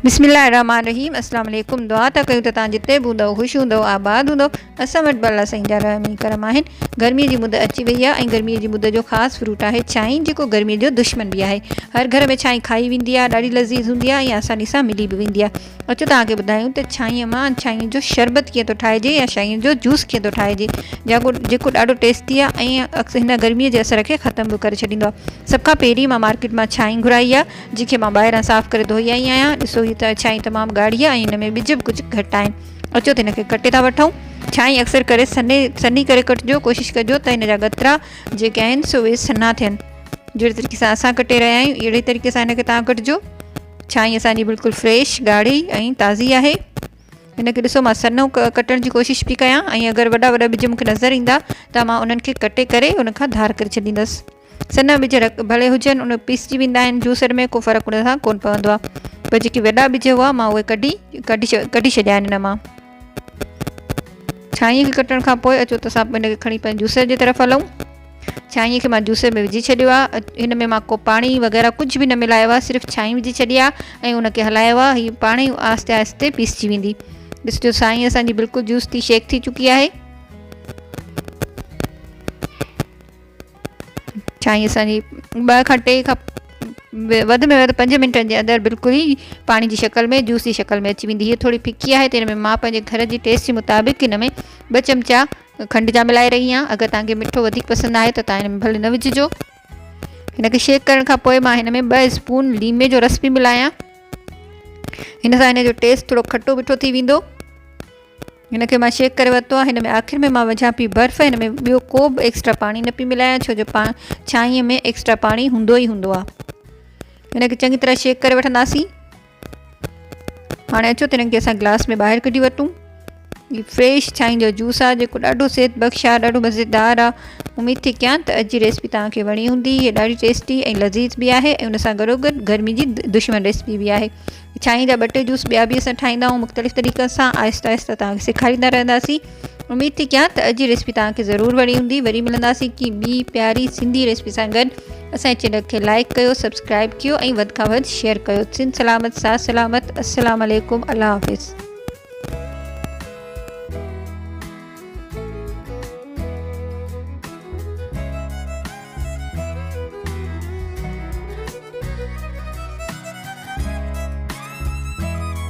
बिस्मिल्लाहिर्रहमानिर्रहीम। अस्सलाम वालेकुम। दुआ था कयूं त तव्हां जिते बि हूंदव ख़ुशि हूंदव, आबाद हूंदव। असां वटि अल्लाह साईं जा रहमी करम आहिनि। गर्मीअ जी मुद अची वई आहे ऐं गर्मीअ जी मुद जो ख़ासि फ्रूट आहे चांहि, जेको गर्मीअ जो दुश्मन बि आहे। हर घर में चांहि खाई वेंदी आहे, ॾाढी लज़ीज़ हूंदी आहे ऐं आसानी सां मिली बि वेंदी आहे। अचो तव्हांखे ॿुधायूं त चांहि मां चांहि जो शरबत कीअं थो ठाहिजे या चांहि जो जूस कीअं थो ठाहिजे, जेको ॾाढो टेस्टी आहे ऐं अक्सर हिन गर्मीअ जे असर खे ख़तमु बि करे छॾींदो आहे। सभ खां पहिरीं मां मार्केट मां चांहि घुराई आहे, जंहिंखे मां ॿाहिरां साफ़ु करे धोई आई आहियां। ॾिसो हीअ त चांहि तमामु ॻाढ़ी आहे ऐं हिन में ॿिज बि कुझु घटि आहिनि। अचो त हिनखे कटे था वठूं। चांहि अक्सर करे सन्ही करे कटिजो, कोशिशि कजो त हिन जा गतरा जेके आहिनि सो उहे सन्हा थियनि। जहिड़े तरीक़े सां असां कटे रहिया आहियूं अहिड़े तरीक़े सां हिनखे तव्हां कटिजो। चांहि असांजी बिल्कुलु फ्रेश, ॻाढ़ी ऐं ताज़ी आहे। हिनखे ॾिसो मां सन्हो कटण जी कोशिशि पई कयां ऐं अगरि वॾा वॾा ॿिज मूंखे नज़र ईंदा त मां उन्हनि खे कटे करे उनखां धार करे छॾींदसि। सन्हा ॿिज भले हुजनि, उन पीसजी वेंदा आहिनि जूसर में, को फ़र्क़ु उन सां कोन पवंदो आहे। पर जेके वॾा ॿिज हुआ मां उहे कढी छॾिया आहिनि हिन मां। चांहि खे कटण खां पोइ अचो त असां हिनखे खणी पंहिंजे जूसर जे तरफ़ हलूं। चांहि खे मां जूसर में विझी छॾियो आहे। हिन में मां को पाणी वग़ैरह कुझु बि न मिलायो आहे, सिर्फ़ु चांहि विझी छॾी आहे ऐं उनखे हलायो आहे। हीअ पाणे ई आहिस्ते आहिस्ते पीसजी वेंदी। ॾिसजो साईं असांजी बिल्कुलु जूस थी शेक थी चुकी आहे। चांहि असांजी 2 खां 3 खां वधि में वधि 5 मिंटनि जे अंदरि बिल्कुलु ई पाणी जी शक्ल में, जूस जी शक्ल में अची वेंदी। हीअ थोरी फिकी आहे त हिन में मां पंहिंजे घर जी टेस्ट जे मुताबिक़ हिन में 2 चमचा खंड जा मिलाए रही आहियां। अगरि तव्हांखे मिठो वधीक पसंदि आहे त तव्हां हिन में भले न विझिजो। हिनखे शेक करण खां पोइ मां हिन में 2 स्पून लीमे जो रस बि मिलायां। हिन सां हिन जो टेस्ट थोरो खटो मिठो थी वेंदो। हिनखे मां शेक करे वरितो आहे। हिन में आख़िर में मां विझां पई बर्फ़। हिन में ॿियो को बि एक्स्ट्रा पाणी न पई मिलायां, छो जो चांहि में एक्स्ट्रा पाणी हूंदो ई हूंदो आहे। हिनखे चङी तरह शेक करे वठंदासीं। हाणे अचो त हिनखे असां गिलास में ॿाहिरि कढी वठूं। हीअ फ्रेश चांहि जो जूस आहे, जेको ॾाढो सेहत बख़्श आहे, ॾाढो मज़ेदार आहे। उमेद थी कयां त अॼु जी रेसिपी तव्हांखे वणी हूंदी। हीअ ॾाढी टेस्टी ऐं लज़ीज़ बि आहे ऐं उन सां गॾोगॾु गर्मी जी दुश्मन रेसिपी बि आहे। चांहि जा 2 टे जूस ॿिया बि असां ठाहींदा आहियूं मुख़्तलिफ़ तरीक़े सां। आहिस्ता आहिस्ता तव्हांखे सेखारींदा रहंदासीं। उमेद थी कयां त अॼु जी रेसिपी तव्हांखे ज़रूरु वणी हूंदी। वरी मिलंदासीं की ॿी प्यारी सिंधी रेसिपी सां गॾु। असांजे चैनल खे लाइक कयो, सब्सक्राइब कयो ऐं वधि खां वधि शेयर कयो। सिंध सलामत, साथ सलामत। अस्सलाम वालेकुम, अल्लाह हाफ़िज़।